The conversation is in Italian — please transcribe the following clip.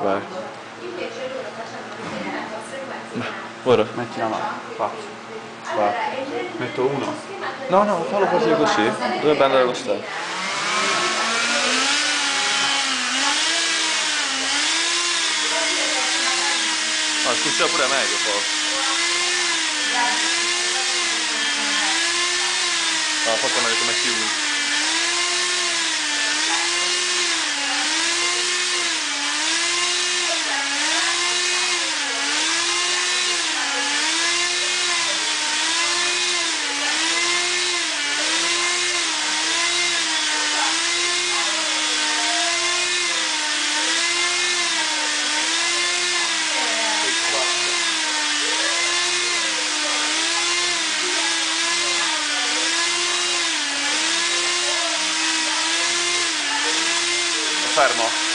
Vai. Ora? Metti la mano, qua. Va. Metto uno. No, no, fallo quasi così. Dovrebbe andare lo stesso. No, funziona pure meglio forse. No, forse è meglio che metti uno. Fermo.